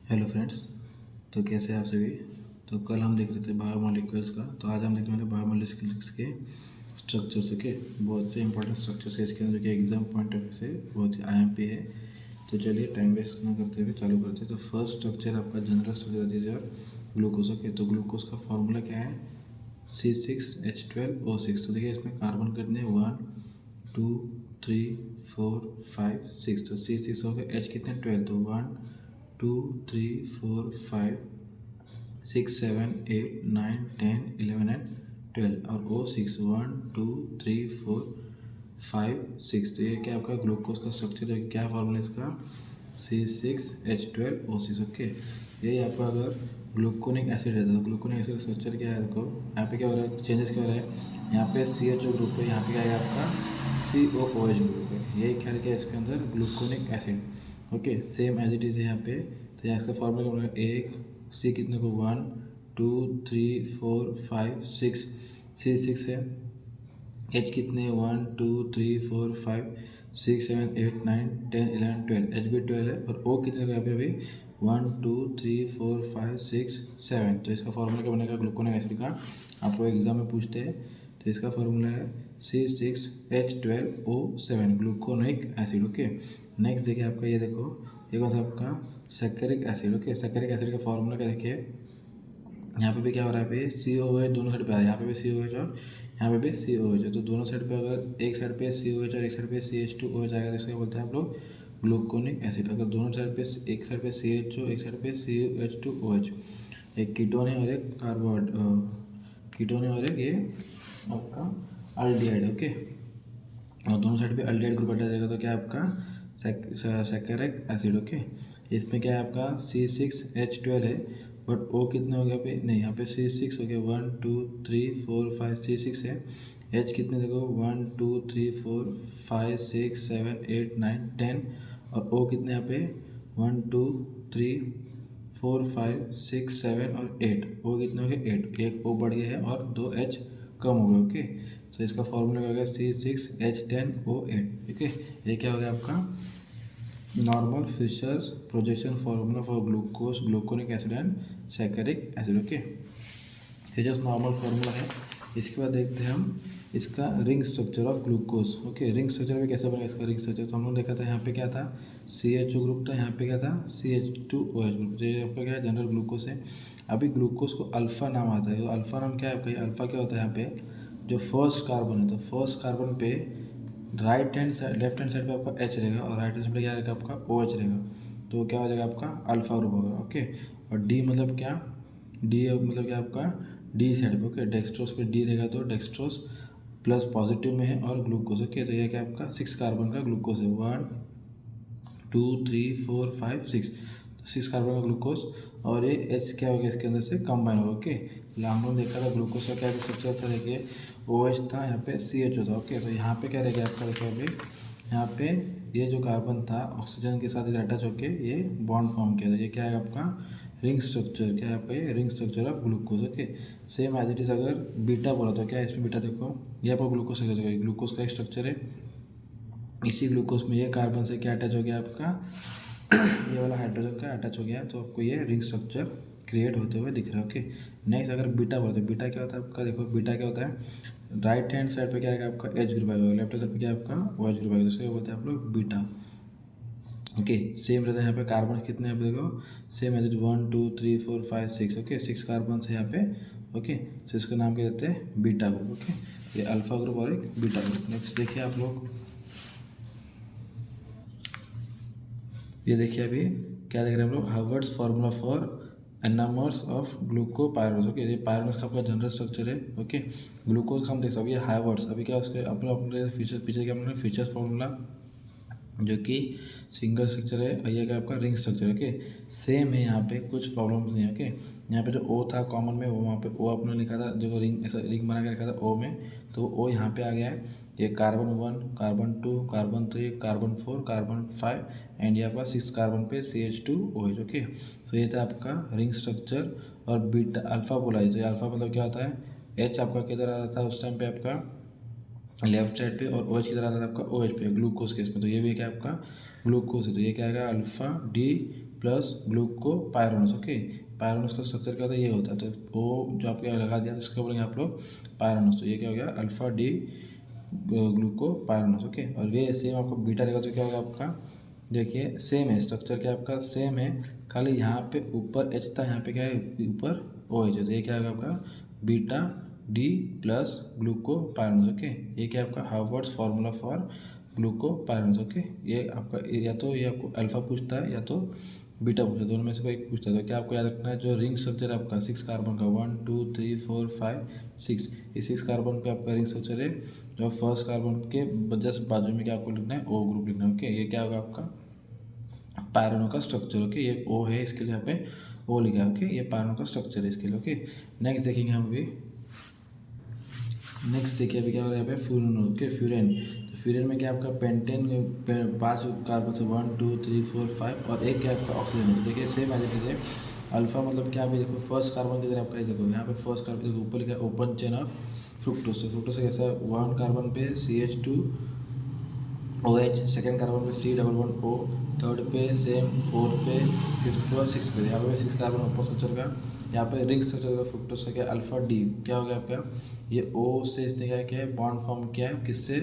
Hello friends. तो कैसे हैं आप सभी। तो कल हम देख रहे थे बायोमोलिक्यूल्स का, तो आज हम देखने वाले बायोमोलिक्यूल्स के स्ट्रक्चर्स के बहुत से इंपॉर्टेंट स्ट्रक्चर्स है इसके अंदर के एग्जाम पॉइंट ऑफ व्यू से बहुत ही आईएमपी है। तो चलिए टाइम वेस्ट ना करते हुए चालू करते हैं। तो फर्स्ट स्ट्रक्चर आपका जनरल स्ट्रक्चर दीजिए और ग्लूकोज। ओके, तो ग्लूकोज का फॉर्मूला क्या है? C6H12O6। तो देखिए इसमें कार्बन कितने 1 2 3 4 5 6। तो C6 हो गया, H कितने 12, तो 1 2 3 4 5 6 7 8 9 10 11 एंड 12 और O6 1 2 3 4 5 6। तो ये क्या आपका ग्लूकोज का स्ट्रक्चर है। क्या फॉर्मूला इसका? C6H12O6। ओके, यही आपका अगर ग्लूकोनिक एसिड रहता है तो ग्लूकोनिक एसिड स्ट्रक्चर क्या है? देखो यहाँ पे क्या हो रहा है, चेंजेस क्या हो रहा है। यहाँ पे CHO ग्रुप है, यहाँ पे क्या है आपका COOH ग्रुप है। यही ख्याल क्या है इसके अंदर gluconic acid. Okay, same as it is है यहाँ पे। तो यहाँ इसका फॉर्मूला क्या बनेगा? एक C कितने को 1 2 3 4 5 6, C6 है। H कितने 1 2 3 4 5 6 7 8 9 10 11 12, H भी 12 है। और O कितने का यहाँ पे अभी 1 2 3 4 5 6 7। तो इसका फॉर्मूला क्या बनेगा ग्लूकोनिक एसिड का? आपको एग्जाम में पूछते हैं। तो इसका फॉर्मूला है C6H12O7 gluconic acid. Okay, next देखिए आपका, ये देखो ये कौन सा आपका सैकरिक एसिड। ओके, सैकरिक एसिड का फॉर्मूला क्या देखिए, यहाँ पे भी क्या हो रहा है, पे COOH दोनों साइड पे आ रहा है। यहाँ पे भी COOH और यहाँ पे भी COOH है। तो दोनों साइड पे अगर एक साइड पे COOH और एक साइड पे CH2OH आएगा तो इसको क्या बोलते हैं आप लोग? Gluconic acid. अगर दोनों साइड पे एक साइड पे CHO एक साइड पे CH2OH, एक कीटोन है और एक कीटोन है और एक ये आपका अल्डिहाइड। ओके, और दोनों साइड पे अल्डिहाइड ग्रुप हटा जाएगा तो क्या आपका सैकरिक एसिड। ओके, इसमें क्या है आपका C6H12 है, बट O कितने हो गया पे? नहीं, यहाँ पे C6 हो गया 1 2 3 4 5 C6 है। H कितने देखो 1 2 3 4 5 6 7 8 9 10 और O कितने यहाँ पे 1 2 3 4 5 6 7 और 8। O कितने हो गए 8, एक O बढ़ गया है और 2 H कम हो गया। ओके, सो इसका फॉर्मूला क्या हो गया C6H10O8। ठीक है, ये क्या हो गया आपका normal Fischer's projection formula for glucose gluconic acid and saccharic acid. Okay, ये जस्ट नॉर्मल फार्मूला है। इसके बाद देखते हैं हम इसका ring structure of glucose. Okay, ring structure में कैसा बनेगा इसका रिंग स्ट्रक्चर? तो हम लोग देखा था यहाँ पे क्या था CHO ग्रुप था, यहाँ पे क्या था CH2OH ग्रुप। तो ये आपका क्या है जनरल ग्लूकोज है। अभी ग्लूकोज को अल्फ़ा नाम आता है। तो अल्फ़ा नाम क्या है आपका? अल्फ़ा क्या होता है यहाँ पे जो फर्स्ट कार्बन है, तो फर्स्ट कार्बन पे right hand side left hand side पे आपका H रहेगा और राइट हैंड साइड पे क्या रहेगा आपका OH रहेगा। तो क्या हो जाएगा आपका अल्फ़ा ग्रुप होगा। ओके, और डी मतलब क्या? डी मतलब क्या आपका डी साइड पे। ओके, डेक्सट्रोस पे डी रहेगा तो डेक्सट्रोस प्लस पॉजिटिव में है और ग्लूकोज। ओके, तो ये क्या आपका 6 कार्बन का ग्लूकोज है 1 2 3 4 5 6। 6 कार्बन का ग्लूकोज और ये H क्या हो गया इसके अंदर से कंबाइन होगा। ओके, हम लोग देखा था ग्लूकोज का क्या स्ट्रक्चर था, देखिए OH था, यहाँ पे CHO था। ओके, तो यहाँ पे क्या रहेगा आपका? देखो अभी यहाँ पे ये जो कार्बन था ऑक्सीजन के साथ इधर अटैच होके ये बॉन्ड फॉर्म किया था। ये क्या है आपका रिंग स्ट्रक्चर। क्या है आपका? ये ring structure of glucose. Okay, same as it is अगर बीटा बोला तो क्या है इसमें बीटा? देखो ये आपका ग्लूकोज का ग्लूकोज का एक स्ट्रक्चर है। इसी ग्लूकोज में ये कार्बन से क्या अटैच हो गया आपका ये वाला हाइड्रोजन का अटैच हो गया, तो आपको ये रिंग स्ट्रक्चर क्रिएट होते हुए दिख रहा है। ओके, नेक्स्ट अगर बीटा बोलते हैं, बीटा क्या होता है आपका? देखो बीटा क्या होता है, राइट हैंड साइड पे क्या आएगा आपका H ग्रुप आएगा, लेफ्ट हैंड साइड पे क्या आपका OH ग्रुप आएगा, जिसको बोलते हैं आप लोग बीटा। ओके, सेम रहता है यहाँ पे कार्बन कितने हैं देखो same as it 1 2 3 4 5 6। Okay, 6 carbon है यहाँ पे। ओके, तो इसका नाम क्या देते हैं? Beta group. ओके, ये अल्फा ग्रुप और एक बीटा ग्रुप। नेक्स्ट देखिए आप लोग, ये देखिए अभी क्या देख रहे हैं हम लोग? Haworth's formula for anomers of glucopyranose. Okay, ये पायरोस का आपका जनरल स्ट्रक्चर है। ओके, ग्लूकोज का हम देख सकते हैं, ये हार्वर्ड्स अभी क्या उसके अपने अपने फीचर पीछे क्या हमने फीचर्स फार्मूला जो कि सिंगल स्ट्रक्चर है और ये क्या आपका रिंग स्ट्रक्चर। ओके, सेम है, यहाँ पे कुछ प्रॉब्लम्स नहीं है। ओके, यहाँ पे जो O था कॉमन में वो वहाँ पे O अपने लिखा था, जो रिंग ऐसा रिंग बना के रखा था O में, तो O यहाँ पे आ गया है। ये carbon 1 carbon 2 carbon 3 carbon 4 carbon 5 and यहाँ पर 6 कार्बन पे CH2OH। ओके, सो ये था आपका रिंग स्ट्रक्चर। और बीटा अल्फा बोला है, तो अल्फा मतलब क्या होता है? H आपका किधर आ रहा था उस टाइम पे आपका लेफ्ट साइड पे और OH किधर आ रहा था आपका OH पे ग्लूकोज केस में। तो ये भी क्या आपका ग्लूकोज है, तो ये क्या आएगा अल्फा डी प्लस ग्लूकोपायरोनस। ओके, पायरोनस का स्ट्रक्चर क्या होता है, ये होता है। तो वो जो आपके लगा दिया तो इसको बोलेंगे आप लोग पायरोनस। तो ये क्या हो गया, अल्फा डी ग्लूकोपायरोनस। ओके, और ये सेम आपको बीटा रहेगा तो क्या होगा आपका, देखिए सेम है स्ट्रक्चर, क्या आपका सेम है, खाली यहाँ पे ऊपर एच था, यहाँ पे क्या है ऊपर ओ एच है। तो ये क्या होगा आपका बीटा डी प्लस ग्लूकोपायरोनस। ओके, ये क्या आपका हार्वर्ड्स फार्मूला फॉर ग्लूकोपायरोनस। ओके, ये आपका या तो ये आपको अल्फा पूछता है या तो बीटा पूछता है, दोनों में से कोई एक पूछता है। तो क्या आपको याद रखना है, जो रिंग स्ट्रक्चर है आपका 6 कार्बन का 1 2 3 4 5 6, ये 6 कार्बन का आपका रिंग स्ट्रक्चर है। जो फर्स्ट कार्बन के जस्ट बाजू में क्या आपको लिखना है, ओ ग्रुप लिखना है। ओके, ये क्या होगा आपका पायरोनो का स्ट्रक्चर। ओके, ये ओ है, इसके लिए यहाँ पे ओ लिखा है। ओके, ये पायरोनो का स्ट्रक्चर है इसके लिए। ओके, नेक्स्ट देखेंगे हम अभी, नेक्स्ट देखिए अभी क्या हो रहा है यहाँ पे फ्यूरेन। ओके, फ्यूरेन, तो फ्यूरेन में क्या आपका पेंटेन 5 कार्बन से 1 2 3 4 5 और एक क्या आपका ऑक्सीजन है। देखिए सेम एज इट इज है। अल्फा मतलब क्या, अभी देखो फर्स्ट कार्बन की तरह आपका, देखो यहाँ पे फर्स्ट कार्बन देखो ऊपर लिखा है ओपन चेन ऑफ फ्रुक्टोज। तो फ्रुक्टोज कैसा है, 1 कार्बन पे CH2 OH, सेकेंड कार्बन पे C11O, थर्ड पे सेम, फोर्थ पे, फिफ्थ पे और सिक्स पे। यहाँ पे 6 कार्बन ऊपर स्ट्रक्चर का, यहाँ पे रिंग स्ट्रक्चर का फ्रुक्टोज का क्या अल्फा डी क्या हो गया आपका, ये O से इसने क्या किया है बॉन्ड फॉर्म किया है, किससे,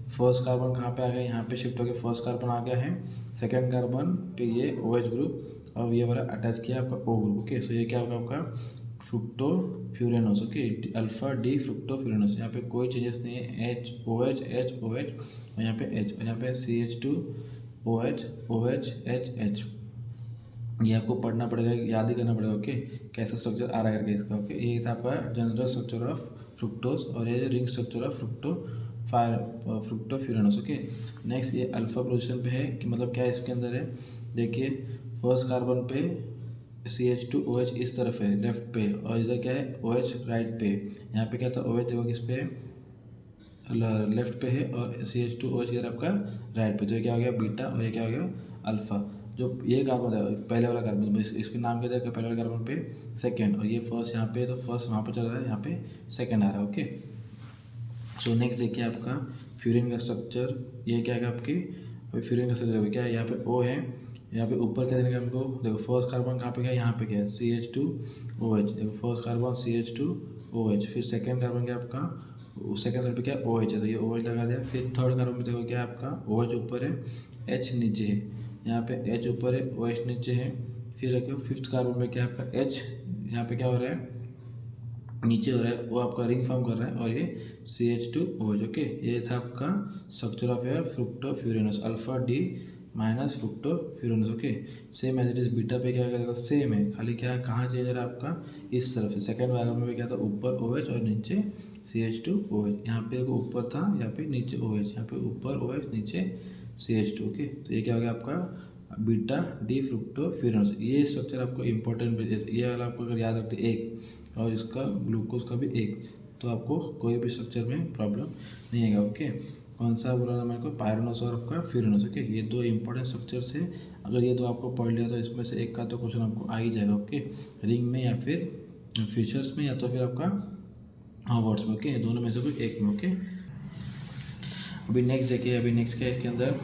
फर्स्ट कार्बन कहाँ पे आ गया, यहाँ पे शिफ्ट हो गया, फर्स्ट कार्बन आ गया है, सेकेंड कार्बन पे ये OH ग्रुप और ये वाला अटैच किया आपका O ग्रुप। ओके, सो ये क्या होगा आपका fructofuranose. Okay, alpha D fructofuranose. यहाँ पे कोई चेंजेस नहीं है, H OH और यहाँ पे H और यहाँ पे CH2 OH H। ये आपको पढ़ना पड़ेगा, याद ही करना पड़ेगा। ओके, कैसा स्ट्रक्चर आ रहा है करके इसका। ओके, ये था आपका जनरल स्ट्रक्चर ऑफ फ्रुक्टोज और ये ring structure of fructofuranose. Okay, next ये अल्फा पोजीशन पे है कि मतलब क्या इसके अंदर है, देखिए फर्स्ट कार्बन पे CH2 OH इस तरफ है लेफ्ट पे और इधर क्या है OH राइट पे। यहाँ पे क्या था OH देखो किस पे लेफ्ट पे है और CH2 OH इधर आपका राइट पे। तो ये क्या हो गया बीटा और ये क्या हो गया अल्फा। जो ये कार्बन है पहले वाला कार्बन, इसके नाम क्या था, पहले वाले कार्बन पे सेकेंड और ये फर्स्ट यहाँ पे, तो फर्स्ट वहाँ पे चल रहा है, यहाँ पे सेकेंड आ रहा है। ओके, सो नेक्स्ट देखिए आपका फ्यूरिन का स्ट्रक्चर, ये क्या है आपकी, अभी फ्यूरिन का स्ट्रक्चर क्या है, यहाँ पे O है, यहाँ पे ऊपर क्या देने का हमको, देखो फर्स्ट कार्बन कहाँ पे क्या है, यहाँ पे क्या है CH2 OH। देखो फर्स्ट कार्बन CH2 OH, फिर सेकेंड कार्बन क्या आपका, सेकेंड कार्बन पे क्या OH है, तो ये OH लगा दिया। फिर थर्ड कार्बन पे देखो क्या है आपका OH ऊपर है H नीचे है, यहाँ पे H ऊपर है OH नीचे है। फिर रखो फिफ्थ कार्बन में क्या आपका H, यहाँ पे क्या हो रहा है नीचे हो रहा है, वो आपका रिंग फॉर्म कर रहा है और ये CH2 OH। ओके, ये था आपका structure of air fructofuranose, alpha D minus fructofuranose. Okay, same as it is beta पे क्या करेगा, सेम है, खाली क्या है कहाँ चेंज हो रहा है आपका इस तरफ से। सेकेंड वाले में क्या था ऊपर OH और नीचे CH2 OH, यहाँ पे ऊपर था, यहाँ पे नीचे OH, यहाँ पे ऊपर OH नीचे CH2। ओके, तो ये क्या हो गया आपका बीटा डी फ्रुक्टोफ्यूरेनस। ये स्ट्रक्चर आपको इंपॉर्टेंट, ये वाला आपको अगर याद रखते एक और इसका ग्लूकोज का भी एक, तो आपको कोई भी स्ट्रक्चर में प्रॉब्लम नहीं आएगा। ओके, कौन सा बोला था मेरे को, पायरोनस और आपका फ्यूरेनस। ओके, ये दो इंपॉर्टेंट स्ट्रक्चर्स है, अगर ये दो आपको पढ़ लिया तो इसमें से एक का तो क्वेश्चन आपको आ ही जाएगा। ओके, रिंग में या फिर फीचर्स में या तो फिर आपका हार्वर्ड्स में। ओके, दोनों में से कोई एक में। ओके, अभी नेक्स्ट देखिए, अभी नेक्स्ट क्या है इसके अंदर,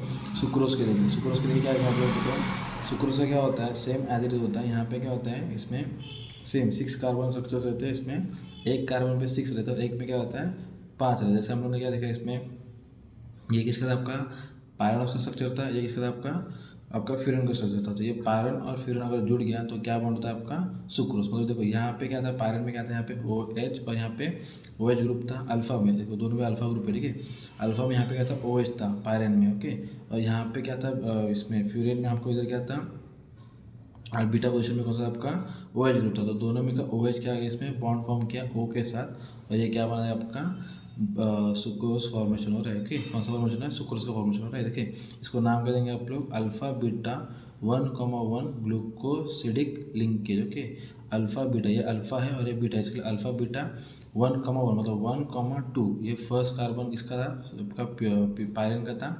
सुक्रोज के लिए। सुक्रोज के लिए क्या है आप लोगों को, सुक्रोज का क्या होता है, सेम एज इट इज होता है। यहाँ पे क्या होता है, इसमें सेम 6 कार्बन स्ट्रक्चर्स रहते हैं, इसमें एक कार्बन पे 6 रहता है और एक में क्या होता है 5 रहता है। जैसे हम लोग ने क्या देखा इसमें, ये किसका था आपका पायरन का स्ट्रक्चर था, ये किसका था आपका फ्यूरन का स्ट्रक्चर था। तो ये पायरन और फ्यूरन अगर जुड़ गया तो क्या बॉन्ड होता है आपका सुक्रोज। मतलब देखो यहाँ पे क्या था, पायरन में क्या था, यहाँ पे OH और यहाँ पे OH ग्रुप था। अल्फा में देखो दोनों में अल्फा ग्रुप है, ठीक है। अल्फा में यहाँ पे क्या था OH था पायरन में। ओके, और यहाँ पे क्या था इसमें फ्यूरन में आपको इधर क्या था, और बीटा पोजीशन में कौन सा आपका OH ग्रुप था। तो दोनों में का OH क्या गया इसमें बॉन्ड फॉर्म किया O के साथ और ये क्या बना है आपका सुक्रोज फॉर्मेशन हो रहा है। ओके, कौन सा फॉर्मेशन है, सुक्रोज का फॉर्मेशन हो रहा है। देखिए इसको नाम क्या देंगे आप लोग, alpha beta 1,1 glucosidic linkage. Okay, alpha beta, ये अल्फा है और ये बीटा, इसके लिए अल्फा बीटा 1,1 मतलब 1,2, ये फर्स्ट कार्बन इसका था आपका पायरन का था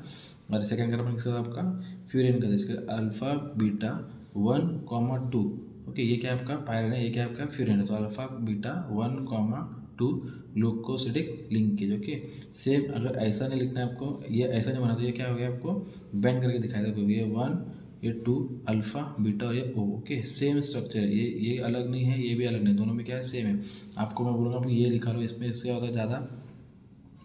और सेकेंड कार्बन किसका था आपका फ्यूरिन का था। इसके लिए अल्फा बीटा 1,2। ओके, ये क्या आपका पायरन है, ये क्या आपका फ्यूरिन है। तो alpha beta 1,2 glucosidic linkage. Okay, same अगर ऐसा नहीं लिखना है आपको, ये ऐसा नहीं बना तो ये क्या हो गया आपको बेंड करके दिखाई देगा, ये 1 ये 2 अल्फ़ा बीटा और ये O। ओके, सेम स्ट्रक्चर है, ये अलग नहीं है, ये भी अलग नहीं, दोनों में क्या है, सेम है। आपको मैं बोलूँगा आप ये लिखा लो, इसमें इससे ज़्यादा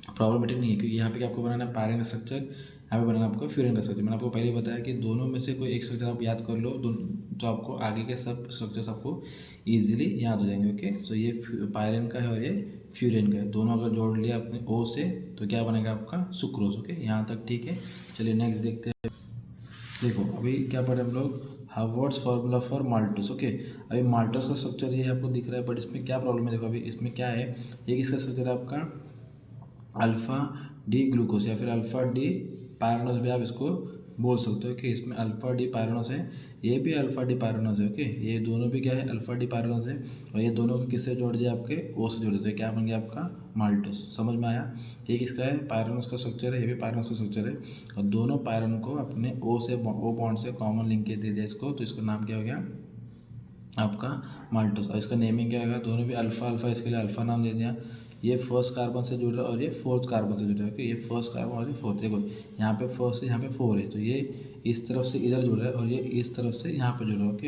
प्रॉब्लमेटिक नहीं है, क्योंकि यहाँ पे क्या आपको बनाना है पायरन का स्ट्रक्चर, यहाँ पे बनाना आपको फ्यूरिन का स्ट्रक्चर। मैंने आपको पहले बताया कि दोनों में से कोई एक स्ट्रक्चर आप याद कर लो, तो आपको आगे के सब स्ट्रक्चर्स आपको इजीली याद हो जाएंगे। ओके, सो ये पायरन का है और ये फ्यूरिन का है, दोनों अगर जोड़ लिया अपने O से तो क्या बनेगा आपका सुक्रोज। ओके, यहाँ तक ठीक है। चलिए नेक्स्ट देखते हैं। देखो अभी क्या पढ़े हम लोग, Haworth's formula for maltose. Okay, अभी माल्टोस का स्ट्रक्चर ये आपको दिख रहा है, बट इसमें क्या प्रॉब्लम है, देखो अभी इसमें क्या है, एक इसका स्ट्रक्चर है आपका अल्फ़ा डी ग्लूकोज या फिर अल्फ़ा डी पायरोनोस भी आप इसको बोल सकते हो कि इसमें अल्फ़ा डी पायरोनोस है, ये भी अल्फ़ा डी पायरोनोस है। ओके, ये दोनों भी क्या है, अल्फ़ा डी पायरोनोस है, और ये दोनों को किससे जोड़ दिया, आपके O से जोड़ देते हैं, क्या बन गया आपका माल्टोस। समझ में आया, ये किसका है, पायरोनोस का स्ट्रक्चर है, ये भी पायरोनोस का स्ट्रक्चर है, और दोनों पायरोन को अपने O बॉन्ड से कॉमन लिंक के दे दिया इसको, तो इसका नाम क्या हो गया आपका माल्टोस। और इसका नेमिंग क्या होगा, दोनों भी अल्फ़ा अल्फ़ा, इसके लिए अल्फ़ा नाम दे दिया। ये फर्स्ट कार्बन से जुड़ रहा है और ये फोर्थ कार्बन से जुड़ रहा है। ओके, ये फर्स्ट कार्बन और ये फोर्थ, देखो यहाँ पे फर्स्ट है, यहाँ पे 4 है, तो ये इस तरफ से इधर जुड़ रहा है और ये इस तरफ से यहाँ पे जुड़ रहा है। ओके,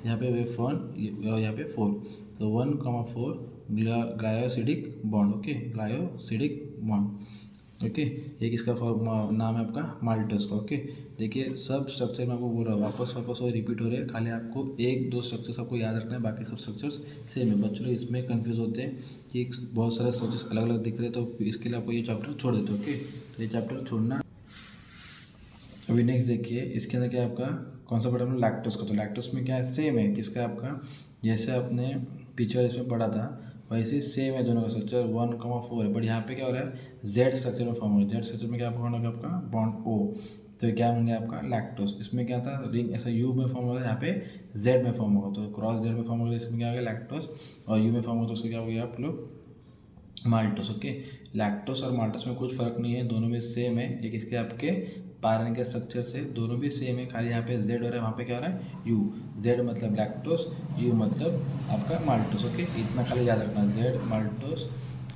यहाँ पे वे 1 और यहाँ पे 4, तो 1,4 glycosidic bond. Okay, glycosidic bond. Okay, ये किसका नाम है आपका माल्टोस का। ओके, देखिए सब स्ट्रक्चर मैं आपको बोल रहा हूँ, वापस वो रिपीट हो रहे हैं, खाली आपको 1-2 स्ट्रक्चर्स आपको याद रखना है, बाकी सब स्ट्रक्चर्स सेम है। बच्चों लोग इसमें कंफ्यूज होते हैं कि बहुत सारे स्ट्रक्चर्स अलग अलग दिख रहे हैं, तो इसके लिए आपको ये चैप्टर छोड़ देते हो। ओके, तो ये चैप्टर छोड़ना। अभी नेक्स्ट देखिए, इसके अंदर क्या आपका कौन सा पढ़ा हम लोग, लैक्टोस का। तो लैक्टोस में क्या है, सेम है, किसका आपका जैसे आपने पीछे वाले इसमें पढ़ा था वैसे सेम है, दोनों का स्ट्रक्चर 1,4 है, बट यहाँ पे क्या हो रहा है, जेड स्ट्रक्चर में फॉर्म हो रहा है। जेड स्ट्रक्चर में क्या फॉर्म होगा आपका बॉन्ड O, तो ये क्या बन गया आपका लैक्टोस। इसमें क्या था, रिंग ऐसा U में फॉर्म होगा, यहाँ पे जेड में फॉर्म होगा, तो क्रॉस जेड में फॉर्म होगा, इसमें क्या हो गया लैक्टोस, और U में फॉर्म होगा तो उसका क्या हो गया आप लोग माल्टोस। ओके, लैक्टोस और माल्टोस में कुछ फर्क नहीं है, दोनों में सेम है। एक इसके आपके पायरन के स्ट्रक्चर से दोनों भी सेम है, खाली यहाँ पे जेड हो रहा है, वहाँ पे क्या हो रहा है U। जेड मतलब लैक्टोस, U मतलब आपका माल्टोस। ओके, इतना खाली याद रखना, जेड माल्टोस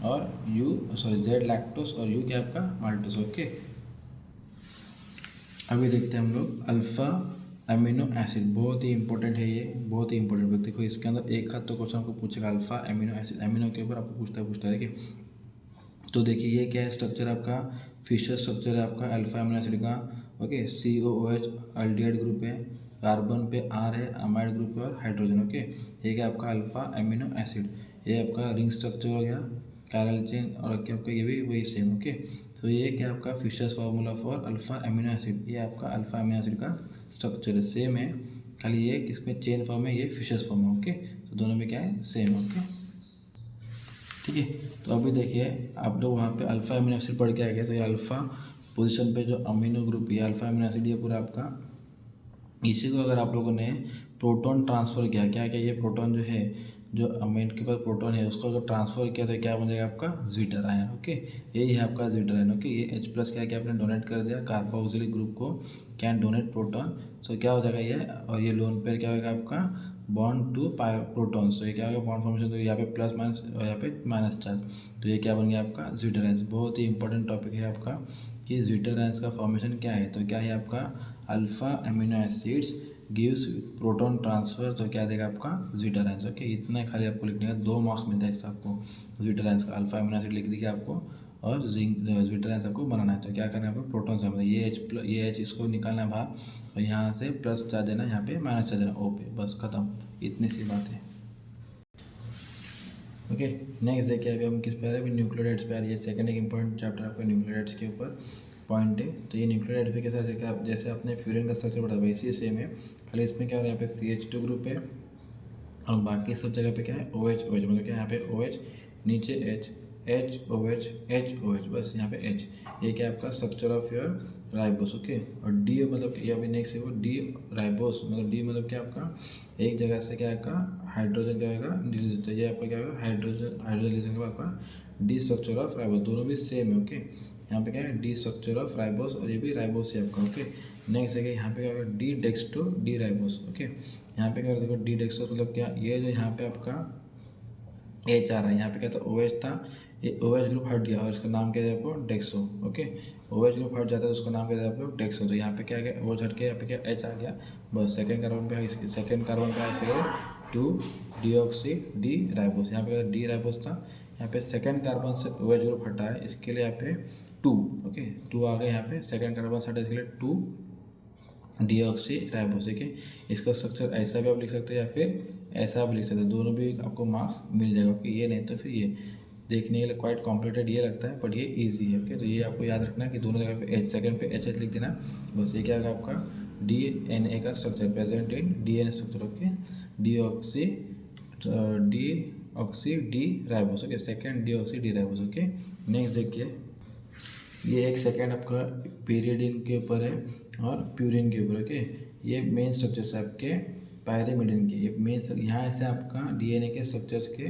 और जेड लैक्टोस और U क्या आपका माल्टोस। ओके, अभी देखते हैं हम लोग अल्फ़ा अमीनो एसिड, बहुत ही इंपॉर्टेंट है ये, बहुत ही इंपॉर्टेंट। देखो इसके अंदर एक हाथ तो क्वेश्चन आपको पूछेगा, अल्फ़ा अमीनो एसिड, अमीनो के ऊपर आपको पूछता है देखिए। तो देखिए ये क्या है स्ट्रक्चर आपका, फिशर स्ट्रक्चर है आपका अल्फ़ा अमीनो एसिड का। ओके, COOH अल्डिहाइड ग्रुप है, कार्बन पे R है, अमाइड ग्रुप है और हाइड्रोजन। ओके, ये क्या आपका अल्फ़ा अमीनो एसिड, ये आपका रिंग स्ट्रक्चर हो गया, कैरल चेन, और क्या आपका ये भी वही सेम। ओके, तो ये क्या आपका Fischer's formula for alpha amino acid, ये आपका अल्फ़ा अमीनो एसिड का स्ट्रक्चर है, सेम है, खाली ये किसमें चेन फॉर्म है, ये फिशर्स फॉर्म है। ओके, तो दोनों में क्या है सेम। ओके, ठीक है। तो अभी देखिए आप लोग वहाँ पे अल्फ़ा अमीनो एसिड पढ़ के आ गए, तो ये अल्फ़ा पोजीशन पे जो अमीनो ग्रुप, ये अल्फ़ा अमीनो एसिड, ये पूरा आपका, इसी को अगर आप लोगों ने प्रोटॉन ट्रांसफ़र किया, क्या क्या ये प्रोटॉन जो है, जो अमीन के पास प्रोटॉन है उसको अगर ट्रांसफ़र किया तो क्या बन जाएगा आपका ज़्विटर आयन। ओके, यही है आपका ज़्विटर आयन। ओके, ये H+ क्या क्या आपने डोनेट कर दिया, कार्बोक्सिलिक ग्रुप को कैन डोनेट प्रोटॉन, सो क्या हो जाएगा ये, और ये लोन पेयर क्या होगा आपका बॉन्ड टू प्रोटॉन्स, तो ये क्या होगा बॉन्ड फॉर्मेशन, तो यहाँ पे प्लस माइनस और यहाँ पे माइनस चार्ज, तो ये क्या बन गया आपका ज़्विटर आयन। बहुत ही इंपॉर्टेंट टॉपिक है आपका कि ज़्विटर आयन का फॉर्मेशन क्या है, तो क्या है आपका alpha amino acids gives proton transfer, तो क्या देगा आपका ज़्विटर आयंस। ओके, इतना खाली आपको लिखने का, 2 मार्क्स मिलता है इससे आपको, ज़्विटर आयंस का अल्फा अमीनो एसिड लिख दिया आपको, और ज़्विटर आयंस आपको बनाना है, तो क्या करना है आपको प्रोटॉन से, ये H इसको निकालना है बाहर, और यहाँ से प्लस चार्ज देना, यहाँ पे माइनस चार्ज देना O पे, बस खत्म, इतनी सी बात है। ओके, नेक्स्ट देखिए अभी हम किस पे आ रहे हैं, अभी न्यूक्लियोटाइड्स पे आ रही है। सेकंड एक इंपॉर्टेंट चैप्टर आपका न्यूक्लियोटाइड्स के ऊपर पॉइंट है। तो ये न्यूक्लियोटाइड पे कैसा देखा, जैसे आपने फ्यूरिन का स्ट्रक्चर पढ़ा वैसे ही सेम है, खाली इसमें क्या हो रहा है, यहाँ पे CH2 ग्रुप है, और बाकी सब जगह पे क्या है OH OH, मतलब क्या यहाँ पे OH नीचे HOH, बस यहाँ पे H, ये क्या आपका structure of your ribose. Okay, और डी मतलब ये अभी नेक्स्ट है वो डी राइबोस, मतलब डी मतलब क्या आपका एक जगह से क्या आपका हाइड्रोजन क्या होगा रिलीज होता है, ये आपका क्या होगा हाइड्रोजन रिलीजन का आपका डी स्ट्रक्चर ऑफ राइबोस, दोनों भी सेम है। ओके, यहाँ पे क्या है डी स्ट्रक्चर ऑफ राइबोस, और ये भी राइबोस है आपका। ओके, नेक्स्ट है यहाँ पे क्या होगा D dextro D ribose. Okay, यहाँ पे क्या देखो डी डेक्स्ट्रो मतलब क्या, ये जो यहाँ पे आपका एच आ रहा है, यहाँ पे क्या था OH था, ये OH ग्रुप हट गया और इसका नाम क्या है आपको डेक्सो। ओके, OH ग्रुप हट जाता है तो उसका नाम क्या है आपको डेक्सो। तो यहाँ पे क्या आ गया, OH हट के यहाँ पे क्या H आ गया, बस सेकंड कार्बन पे, सेकंड कार्बन पे इसके 2 डिऑक्सी डी राइबोस, यहाँ पे डी राइबोस था, यहाँ पे सेकंड कार्बन से OH ग्रुप हटा है, इसके लिए यहाँ पे 2, ओके 2 आ गए यहाँ पे, सेकंड कार्बन से हटा इसके लिए 2 डीऑक्सी राइबोस। ठीक है, इसका स्ट्रक्चर ऐसा भी आप लिख सकते हैं या फिर ऐसा भी लिख सकते हैं, दोनों भी आपको मार्क्स मिल जाएगा। ओके, ये नहीं तो फिर ये देखने के लिए क्वाइट कॉम्प्लिकेटेड ये लगता है, बट ये इजी है। ओके, तो ये आपको याद रखना है कि दोनों जगह पे एच, सेकंड पे एच लिख देना, बस। ये क्या होगा आपका DNA का structure, present in DNA structure. Okay, deoxy D ribose. Okay, second deoxy D ribose. Okay, next देखिए, ये एक सेकंड आपका पीरियडिन के ऊपर है और प्यूरिन के ऊपर। ओके, ये मेन स्ट्रक्चर्स है आपके पायरिमिडिन के, ये मेन यहाँ से आपका DNA के स्ट्रक्चर्स के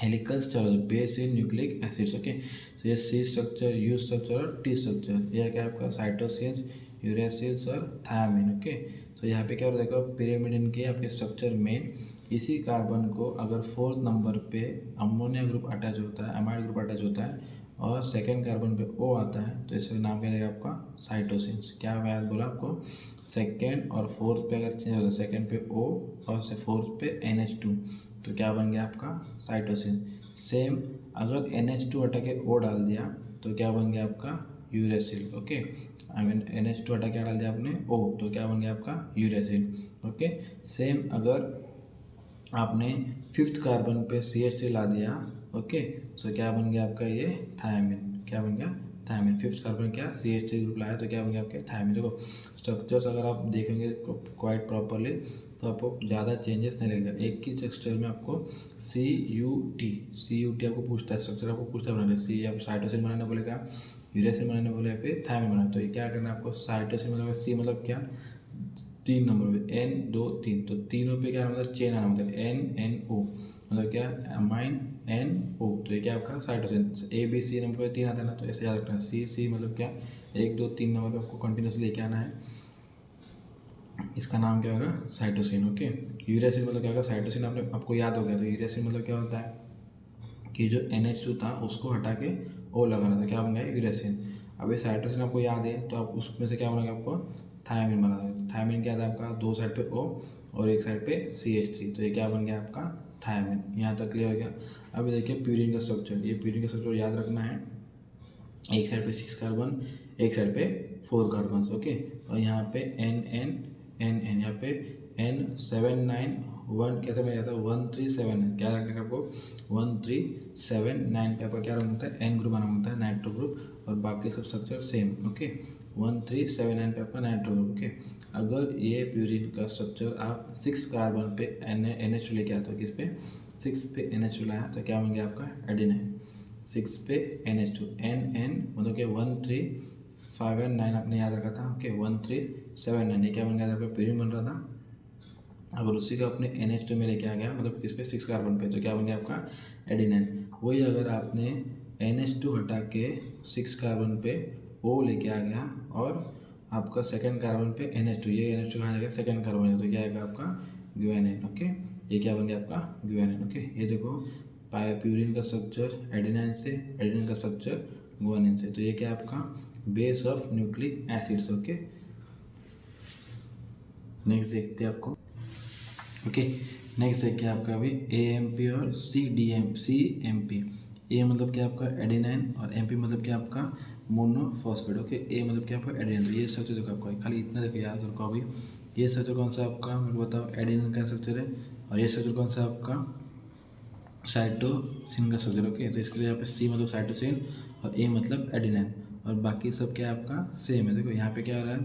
helical structure, base in nucleic acids. Okay, तो ये C स्ट्रक्चर, U स्ट्रक्चर और T स्ट्रक्चर, यह क्या आपका साइटोसिन्स, यूरेसिल्स और थायामिन। ओके, तो यहाँ पे क्या हो जाएगा, पिरामिडिन के आपके स्ट्रक्चर मेन, इसी कार्बन को अगर 4th नंबर पे अमोनिया ग्रुप अटैच होता है, अमाइड ग्रुप अटैच होता है और सेकेंड कार्बन पे O आता है, तो इसका नाम क्या रहेगा आपका साइटोसिन्स। क्या याद बोला आपको, सेकेंड और फोर्थ पे अगर चेंज होता है, सेकेंड पे O और से फोर्थ पे NH2, तो क्या बन गया आपका साइटोसिन। सेम अगर NH2 हटा के O डाल दिया तो क्या बन गया आपका uracil. Okay, I mean NH2 हटा के डाल दिया आपने O, तो क्या बन गया आपका यूरेसिल। ओके, सेम अगर आपने 5th कार्बन पे CH3 ला दिया, ओके, सो क्या बन गया आपका ये थायामिन। क्या बन गया थायामिन, 5th कार्बन क्या CH3 ग्रुप लाया, तो क्या बन गया आपके थायामिन। देखो स्ट्रक्चर्स अगर आप देखेंगे क्वाइट प्रॉपरली तो आपको ज़्यादा चेंजेस नहीं लगेगा, एक ही स्ट्रक्चर में आपको CUT आपको पूछता है, स्ट्रक्चर आपको पूछता है बनाने, C या साइटोसिन बनाने बोलेगा, यूरेसिल बनाने बोले, फिर थायामिन बनाना। तो ये क्या करना है आपको, साइटोसिन मतलब C मतलब क्या 3 नंबर पे N 2 3, तो तीनों पे क्या मतलब चेन आना, मतलब NNO मतलब क्या अमाइन NO, तो ये क्या आपका साइटोसिन। ABC नंबर पे 3 आता है ना, तो ऐसे याद रखना है, C मतलब क्या 1 2 3 नंबर पे आपको कंटिन्यूसली लेके आना है, इसका नाम क्या होगा साइटोसिन। ओके, यूरेसिल मतलब क्या होगा साइटोसिन, आपको याद हो गया। तो यूरेसिल मतलब क्या होता है कि जो NH2 था उसको हटा के O लगाना था, क्या बन गया यूरेसिन। अब ये साइटोसिन आपको याद है तो आप उसमें से क्या बनेगा आपको थायामिन बना देगा। थायामिन क्या था आपका, 2 साइड पे O और एक साइड पे CH3, तो ये क्या बन गया आपका थायामिन। यहाँ तक क्लियर हो गया। अभी देखिए प्यूरिन का स्ट्रक्चर, ये प्यूरिन का स्ट्रक्चर याद रखना है, एक साइड पे 6 कार्बन, एक साइड पे 4 कार्बन। ओके, और यहाँ पे NN यहाँ पे N791 कैसे बन जाता है 137, क्या रखने का आपको 1379 पे आपका क्या रखना होता है N ग्रुप बना होता है, नाइट्रो ग्रुप, और बाकी सब स्ट्रक्चर सेम। ओके, 1379 पे आपका नाइट्रो ग्रुप। ओके, अगर ये प्यूरिन का स्ट्रक्चर आप 6 कार्बन पे NH लेके आते हो, किस पे 6 पे NH लाया, तो क्या बन गया आपका एडिनाइन। 6 पे NH2 NN मतलब कि 1359 आपने याद रखा था। ओके, 1379 ये क्या बन गया था आपका प्यूरिन बन रहा था। अगर उसी को अपने NH2 में लेके आ गया, मतलब किस पे 6 कार्बन पे, तो क्या बन गया आपका एडिनाइन। वही अगर आपने NH2 हटा के 6 कार्बन पे O लेके आ गया और आपका सेकंड कार्बन पे NH2, ये NH2 कहाँ जाएगा सेकंड कार्बन, तो क्या आएगा आपका ग्वानिन। ओके, ये क्या बन गया आपका ग्वानिन। ओके, ये देखो प्यूरिन का स्ट्रक्चर एडेनाइन से, एडेनाइन का स्ट्रक्चर गुआनिन से, तो ये क्या आपका base of nucleic acids. Okay, next देखते हैं आपको। ओके, नेक्स्ट देखिए आपका अभी AMP और CMP। ए मतलब क्या आपका एडेनाइन और MP मतलब क्या आपका मोनोफॉस्फेट। ओके, ए मतलब क्या आपका एडेनाइन, तो ये स्ट्रक्चर देखो आपका, खाली इतना देखो याद रखो। अभी ये स्ट्रक्चर कौन सा आपका मेरे को बताओ, एडेनाइन का स्ट्रक्चर है, और ये स्ट्रक्चर कौन सा आपका साइटोसिन का स्ट्रक्चर। ओके, तो इसके लिए यहाँ पे C मतलब साइटोसिन और A मतलब एडेनाइन, और बाकी सब क्या आपका सेम है। देखो यहाँ पे क्या हो रहा है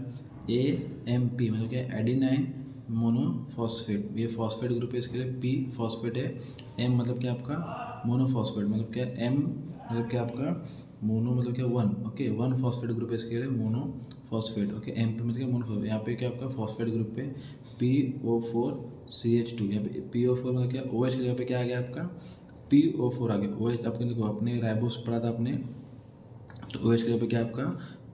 AMP मतलब क्या एडेनाइन मोनोफॉस्फेट, ये फॉस्फेट ग्रुप है, इसके लिए P फॉस्फेट है, M मतलब क्या आपका मोनोफॉस्फेट मतलब क्या M मतलब क्या आपका मोनो मतलब क्या 1। ओके, 1 फॉस्फेट ग्रुप है, इसके लिए मोनोफॉस्फेट। ओके, MP मतलब क्या मोनोफॉस्फेट, यहाँ पे क्या आपका फॉस्फेट ग्रुप पे PO4CH2, यहाँ पे PO4 मतलब क्या OH की जगह पे क्या आ गया आपका PO4 आ गया। OH आपने देखो अपने राइबोस पढ़ा था आपने, तो OH की जगह पे क्या आपका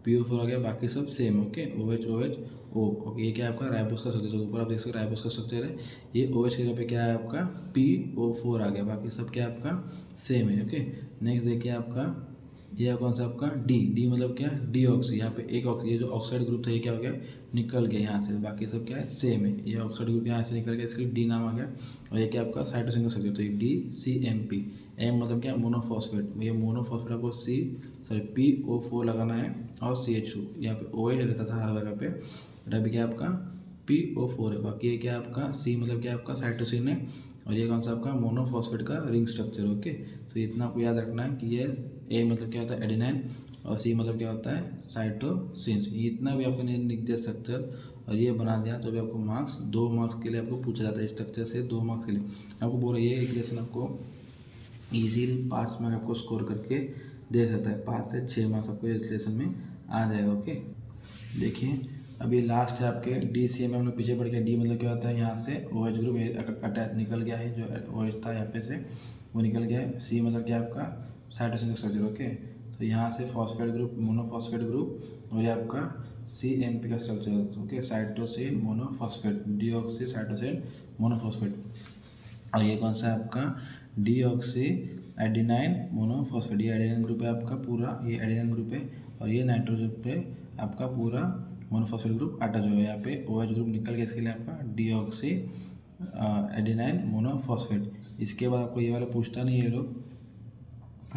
PO4 आ गया, बाकी सब सेम। ओके, OH OH ओ, ओके, ये क्या है आपका राइबोस का स्ट्रक्चर, ऊपर आप देख सकते हैं राइबोस का स्ट्रक्चर है। ये OH के जगह पे क्या है आपका PO4 आ गया, बाकी सब क्या आपका सेम है। ओके, नेक्स्ट देखिए आपका ये कौन सा आपका डी मतलब क्या डीऑक्सी, यहाँ पे एक ये जो ऑक्साइड ग्रुप था ये क्या हो गया निकल गया यहाँ से, बाकी सब क्या है सेम है। ये ऑक्साइड ग्रुप यहाँ से निकल गया, इसके लिए डी नाम आ गया। और ये क्या आपका साइटोसिन का स्ट्रक्चर, तो DCMP, एम मतलब क्या मोनोफॉस्फेट, ये मोनोफॉस्फेट आपको PO4 लगाना है और CH2, यहाँ पे OH रहता था हर जगह पे, अभी क्या आपका PO4 है। बाकी ये क्या आपका C मतलब क्या आपका साइटोसिन है, और ये कौन सा आपका मोनोफॉस्फेट का रिंग स्ट्रक्चर। ओके, तो इतना आपको याद रखना है कि ये A मतलब क्या होता है एडेनाइन, और C मतलब क्या होता है साइटोसिन्स। ये इतना भी आपको नहीं लिख दिया स्ट्रक्चर और ये बना दिया तो भी आपको मार्क्स 2 मार्क्स के लिए आपको पूछा जाता है, स्ट्रक्चर से 2 मार्क्स के लिए आपको बोल रहा है। ये एक लेसन आपको इजीली 5 मार्क्स आपको स्कोर करके दे सकता है, 5 से 6 मार्क्स आपको इस लेसन में आ जाएगा। ओके, देखिए अभी लास्ट है आपके DCM में, हम लोग पीछे पड़ गया। डी मतलब क्या होता है यहाँ से OH ग्रुप अटैच निकल गया है, जो OH था यहाँ पे से वो निकल गया है। C मतलब क्या आपका साइटोसिन का स्ट्रक्चर। ओके, तो यहाँ से फॉस्फेट ग्रुप मोनोफॉस्फेट ग्रुप, और ये आपका CMP का structure. Okay, cytosine monophosphate, deoxy cytosine monophosphate, और ये कौन सा है आपका डीऑक्सी एडिनाइन मोनोफॉस्फेट, ये एडिनाइन ग्रुप है आपका पूरा, ये एडिनाइन ग्रुप है, और ये नाइट्रोजन पे आपका पूरा मोनोफॉस्फेट ग्रुप अटैच होगा। यहाँ पे OH ग्रुप निकल गया, इसके लिए आपका डीऑक्सी एडिनाइन मोनोफॉस्फेट। इसके बाद आपको ये वाला पूछता नहीं है लोग।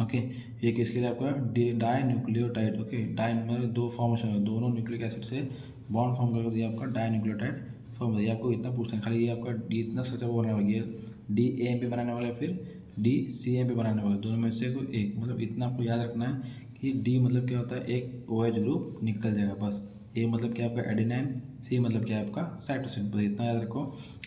ओके, ये किसके लिए आपका डाई न्यूक्लियोटाइड। ओके, डाई मतलब 2 फॉर्मेशन है, दोनों न्यूक्लिक एसिड से बॉन्ड फॉर्म करके, तो ये आपका डाई न्यूक्लियोटाइड फॉर्म है। ये आपको इतना पूछना है खाली, ये आपका इतना स्ट्रक्चर बनाने वाला, ये DAMP बनाने वाला है, फिर DCMP बनाने वाला, दोनों में से कोई एक, मतलब इतना आपको याद रखना है कि D मतलब क्या होता है एक OH ग्रुप निकल जाएगा बस। A मतलब क्या आपका एडिनाइन, C मतलब क्या है आपका साइटोसिन, बस इतना याद रखो,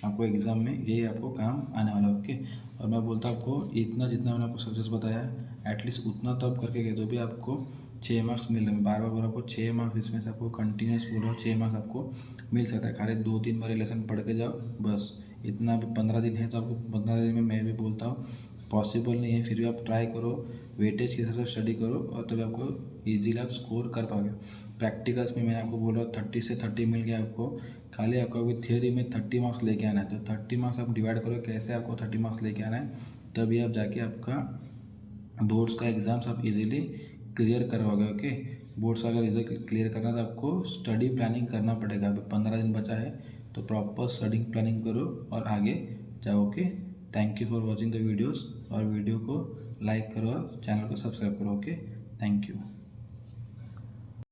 आपको एग्जाम में यही आपको काम आने वाला है। ओके, और मैं बोलता हूँ आपको इतना जितना मैंने आपको सब्जेक्ट्स बताया है एटलीस्ट उतना तो आप करके गए तो भी आपको 6 मार्क्स मिल रहे हैं। बार बार बोल रहा आपको 6 मार्क्स, इसमें से आपको कंटिन्यूस बोल रहा हूँ 6 मार्क्स आपको मिल सकता है। खाली 2-3 बार लेसन पढ़ के जाओ बस, इतना अभी 15 दिन है तो आपको 15 दिन में मैं भी बोलता हूँ पॉसिबल नहीं है, फिर भी आप ट्राई करो, वेटेज के हिसाब से स्टडी करो, और तभी आपको ईजिली आप स्कोर कर पाओगे। प्रैक्टिकल्स में मैंने आपको बोला 30 से 30 मिल गया आपको, खाली आपको अभी थियोरी में 30 मार्क्स लेके आना है। तो 30 मार्क्स आप डिवाइड करो कैसे आपको 30 मार्क्स लेके आना है, तभी आप जाके आपका बोर्ड्स का एग्ज़ाम्स आप इजीली क्लियर करवाओगे। ओके, बोर्ड्स का अगर रिजल्ट क्लियर करना तो आपको स्टडी प्लानिंग करना पड़ेगा। अभी 15 दिन बचा है तो प्रॉपर स्टडी प्लानिंग करो और आगे जाओ। Okay, thank you for watching the videos, और वीडियो को लाइक करो और चैनल को सब्सक्राइब करो। Okay, thank you.